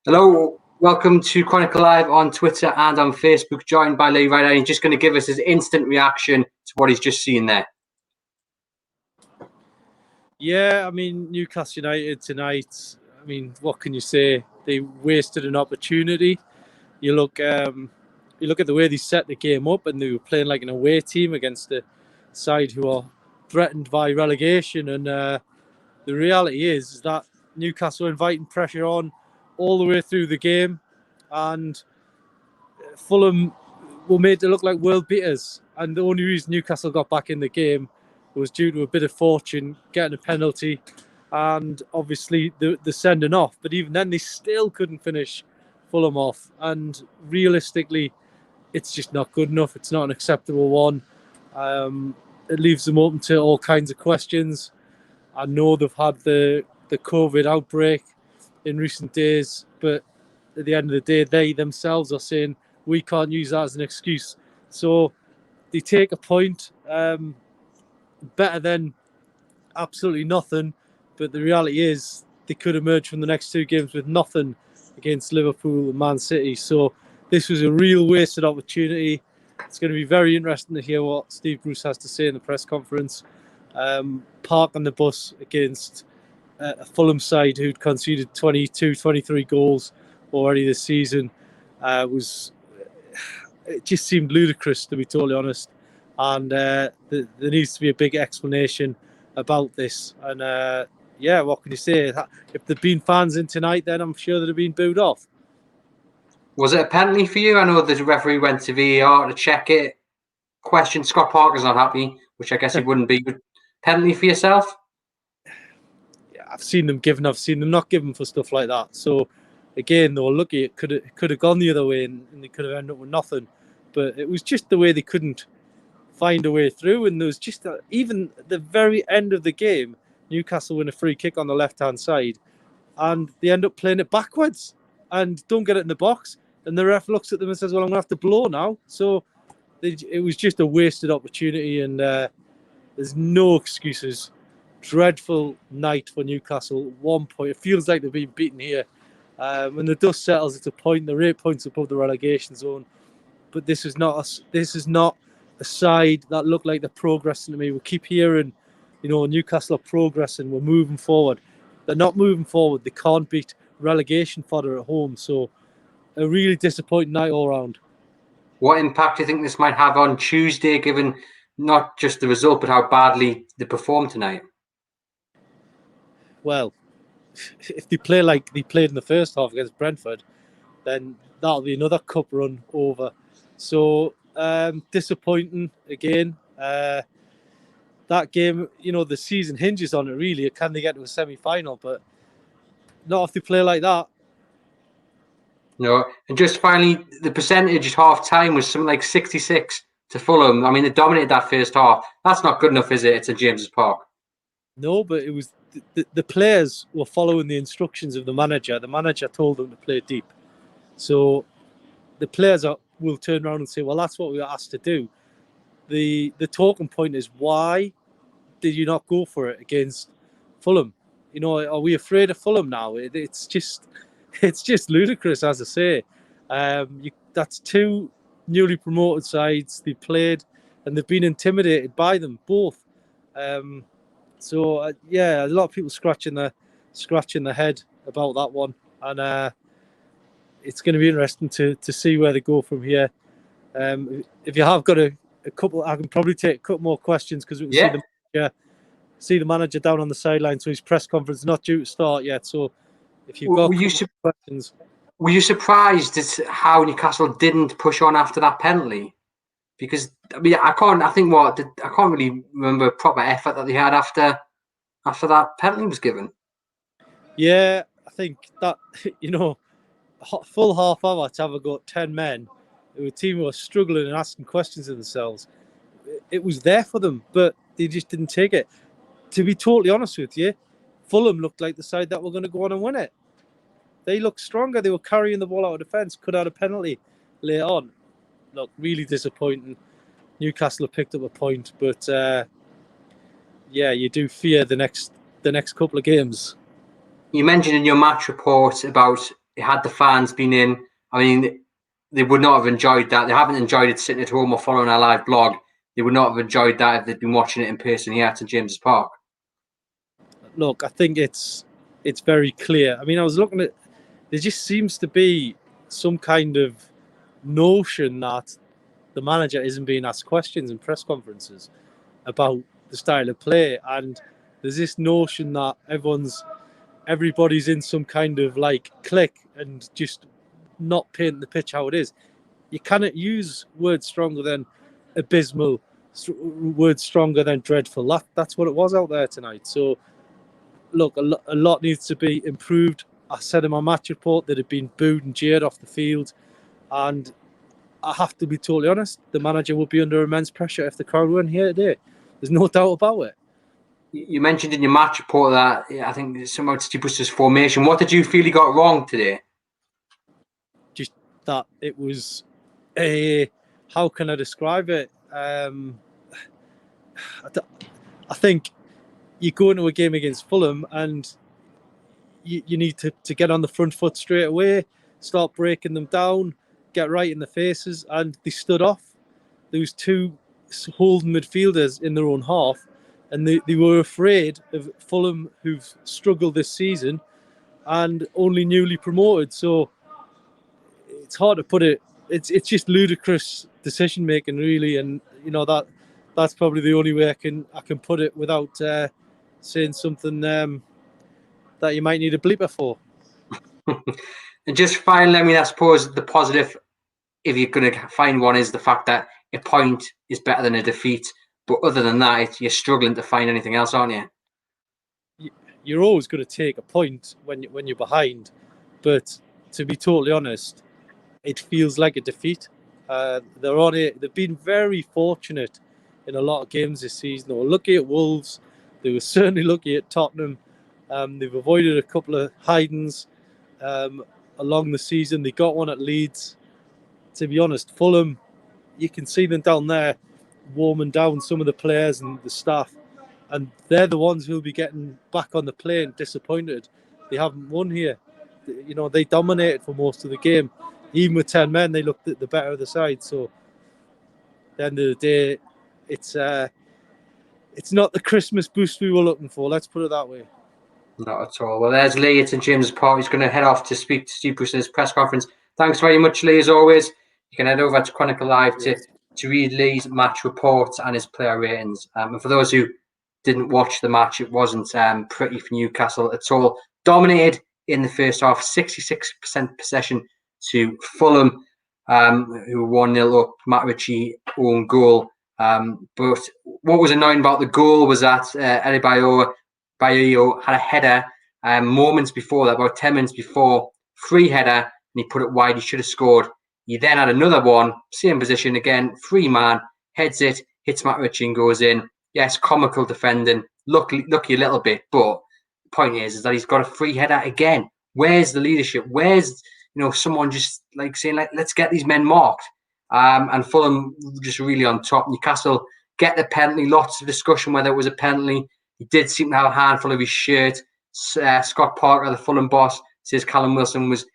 Hello, welcome to Chronicle Live on Twitter and on Facebook, joined by Lee Ryder. He's just going to give us his instant reaction to what he's just seen there. Yeah, I mean, Newcastle United tonight, I mean, what can you say? They wasted an opportunity. You look at the way they set the game up, and they were playing like an away team against a side who are threatened by relegation. And the reality is that Newcastle were inviting pressure on all the way through the game, and Fulham were made to look like world beaters. And the only reason Newcastle got back in the game was due to a bit of fortune, getting a penalty, and obviously the sending off. But even then, they still couldn't finish Fulham off. And realistically, it's just not good enough. It's not an acceptable one. It leaves them open to all kinds of questions. I know they've had the COVID outbreak in recent days, but at the end of the day, they themselves are saying we can't use that as an excuse. So they take a point, better than absolutely nothing. But the reality is they could emerge from the next two games with nothing against Liverpool and Man City. So this was a real wasted opportunity. It's going to be very interesting to hear what Steve Bruce has to say in the press conference. Parking the bus against a Fulham side who'd conceded 22, 23 goals already this season it just seemed ludicrous, to be totally honest. And there needs to be a big explanation about this. And what can you say? If there'd been fans in tonight, then I'm sure they'd have been booed off. Was it a penalty for you? I know the referee went to VAR to check it. Question: Scott Parker's not happy, which I guess he wouldn't be. But penalty for yourself? Yeah, I've seen them given. I've seen them not given for stuff like that. So again, they were lucky. It could have gone the other way, and they could have ended up with nothing. But it was just the way they couldn't find a way through. And there was just even at the very end of the game, Newcastle win a free kick on the left-hand side, and they end up playing it backwards and don't get it in the box. And the ref looks at them and says, "Well, I'm going to have to blow now." So it was just a wasted opportunity, and there's no excuses. Dreadful night for Newcastle. 1 point. It feels like they've been beaten here. When the dust settles, it's a point. They're 8 points above the relegation zone. But this is not a side that look like they're progressing to me. We keep hearing, Newcastle are progressing. We're moving forward. They're not moving forward. They can't beat relegation fodder at home. So a really disappointing night all round. What impact do you think this might have on Tuesday, given not just the result, but how badly they performed tonight? Well, if they play like they played in the first half against Brentford, then that'll be another cup run over. So disappointing again. That game, the season hinges on it really. Can they get to a semi-final? But not if they play like that. No, and just finally, the percentage at half-time was something like 66 to Fulham. I mean, they dominated that first half. That's not good enough, is it? It's at James's Park. No, but it was the players were following the instructions of the manager. The manager told them to play deep. So the players will turn around and say, well, that's what we were asked to do. The talking point is, why did you not go for it against Fulham? Are we afraid of Fulham now? It's just ludicrous, as I say. That's two newly promoted sides. They played and they've been intimidated by them both. A lot of people scratching their head about that one, and it's going to be interesting to see where they go from here. If you have got a couple, I can probably take a couple more questions because we can see the manager down on the sideline. So his press conference is not due to start yet. So if you've got questions. Were you surprised at how Newcastle didn't push on after that penalty? Because I can't really remember a proper effort that they had after that penalty was given. Yeah, I think that full half hour to have a go at 10 men, a team who were struggling and asking questions of themselves. It was there for them, but they just didn't take it. To be totally honest with you, Fulham looked like the side that were going to go on and win it. They looked stronger. They were carrying the ball out of defence, could have had a penalty later on. Look, really disappointing. Newcastle have picked up a point, but you do fear the next couple of games. You mentioned in your match report about had the fans been in, I mean, they would not have enjoyed that. They haven't enjoyed it sitting at home or following our live blog. They would not have enjoyed that if they'd been watching it in person here at St James's Park. Look, I think it's very clear. I mean, I was looking at, there just seems to be some kind of notion that the manager isn't being asked questions in press conferences about the style of play, and there's this notion that everybody's in some kind of like click and just not painting the pitch how it is. You cannot use words stronger than abysmal, words stronger than dreadful. That's what it was out there tonight. So look, a lot needs to be improved. I said in my match report that had been booed and jeered off the field, and I have to be totally honest, the manager would be under immense pressure if the crowd weren't here today. There's no doubt about it. You mentioned in your match report that I think somehow Stipus's formation. What did you feel he got wrong today? Just that it was a, how can I describe it? I think you go into a game against Fulham and you need to get on the front foot straight away, start breaking them down, get right in the faces, and they stood off. There was two holding midfielders in their own half, and they were afraid of Fulham, who've struggled this season and only newly promoted. So it's hard to put it. It's just ludicrous decision making, really, and you know that's probably the only way I can put it without saying something that you might need a bleeper for. And just finally, I mean, I suppose the positive, if you're going to find one, is the fact that a point is better than a defeat. But other than that, you're struggling to find anything else, aren't you? You're always going to take a point when you're behind, but to be totally honest, it feels like a defeat. They've been very fortunate in a lot of games this season. They were lucky at Wolves. They were certainly lucky at Tottenham. They've avoided a couple of hidings along the season. They got one at Leeds. To be honest, Fulham, you can see them down there warming down some of the players and the staff, and they're the ones who'll be getting back on the plane disappointed they haven't won here. You know, they dominated for most of the game. Even with 10 men, they looked at the better of the side. So at the end of the day, it's not the Christmas boost we were looking for. Let's put it that way. Not at all. Well, there's Lee at St James's Park. He's going to head off to speak to Steve Bruce in his press conference. Thanks very much, Lee, as always. You can head over to Chronicle Live to read Lee's match reports and his player ratings. And for those who didn't watch the match, it wasn't pretty for Newcastle at all. Dominated in the first half, 66% possession to Fulham, who were 1-0 up. Matt Ritchie own goal. But what was annoying about the goal was that Eli Bayo had a header moments before that, about 10 minutes before, free header, and he put it wide. He should have scored. He then had another one, same position again, free man, heads it, hits Matt Ritchie and goes in. Yes, comical defending, lucky a little bit, but the point is that he's got a free header again. Where's the leadership? Where's someone just like saying, like, let's get these men marked? And Fulham just really on top. Newcastle get the penalty. Lots of discussion whether it was a penalty. He did seem to have a handful of his shirt. Scott Parker, the Fulham boss, says Callum Wilson was,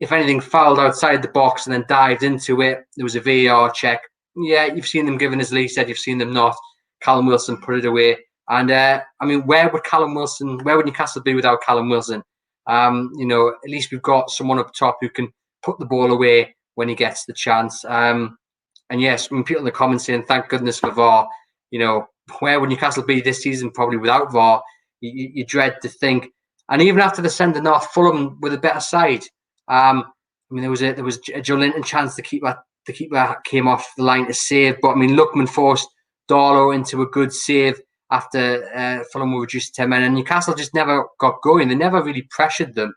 if anything, fouled outside the box and then dived into it. There was a VAR check. Yeah, you've seen them given, as Lee said, you've seen them not. Callum Wilson put it away. And, I mean, where would Newcastle be without Callum Wilson? At least we've got someone up top who can put the ball away when he gets the chance. And yes, when people in the comments saying, thank goodness for VAR, where would Newcastle be this season? Probably without VAR. You dread to think. And even after the sending off, Fulham with a better side. I mean, there was a Joe Linton chance the keeper came off the line to save, but I mean, Lookman forced Darlow into a good save after Fulham were reduced to 10 men, and Newcastle just never got going. They never really pressured them,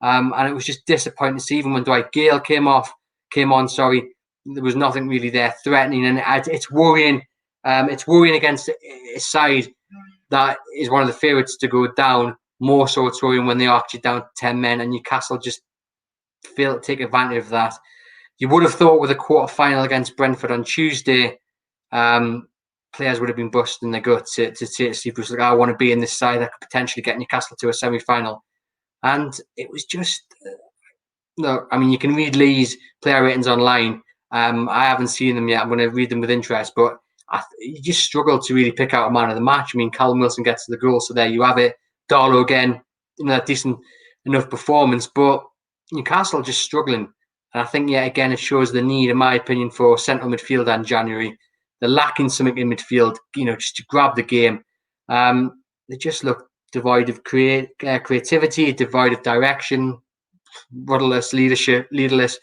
and it was just disappointing to see. Even when Dwight Gale came on, there was nothing really there threatening, and it's worrying. It's worrying against a side that is one of the favourites to go down. More so, it's worrying when they are actually down to 10 men, and Newcastle just failed to take advantage of that. You would have thought with a quarter-final against Brentford on Tuesday, players would have been busting their guts to say to Steve Bruce, like, I want to be in this side that could potentially get Newcastle to a semi-final. And it was just look, I mean, you can read Lee's player ratings online. I haven't seen them yet. I'm going to read them with interest, but you just struggle to really pick out a man of the match. I mean, Callum Wilson gets to the goal, so there you have it. Darlow again, that decent enough performance, but Newcastle just struggling. And I think, yeah, again, it shows the need, in my opinion, for central midfield in January. They're lacking something in midfield, just to grab the game. They just look devoid of creativity, devoid of direction, rudderless, leaderless.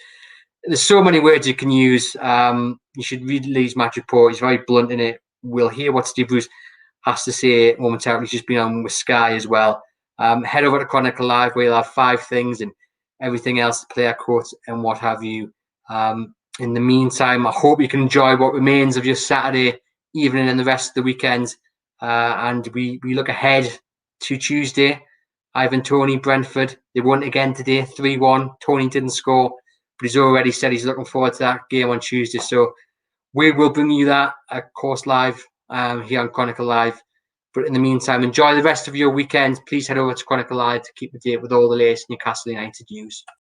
There's so many words you can use. You should read Lee's match report. He's very blunt in it. We'll hear what Steve Bruce has to say momentarily. He's just been on with Sky as well. Head over to Chronicle Live where you'll have 5 things and everything else, player quotes and what have you. In the meantime, I hope you can enjoy what remains of your Saturday evening and the rest of the weekend. And we look ahead to Tuesday. Ivan Toney, Brentford. They won again today, 3-1. Toney didn't score, but he's already said he's looking forward to that game on Tuesday. So we will bring you that, of course, live here on Chronicle Live. But in the meantime, enjoy the rest of your weekend. Please head over to Chronicle Live to keep up to date with all the latest Newcastle United news.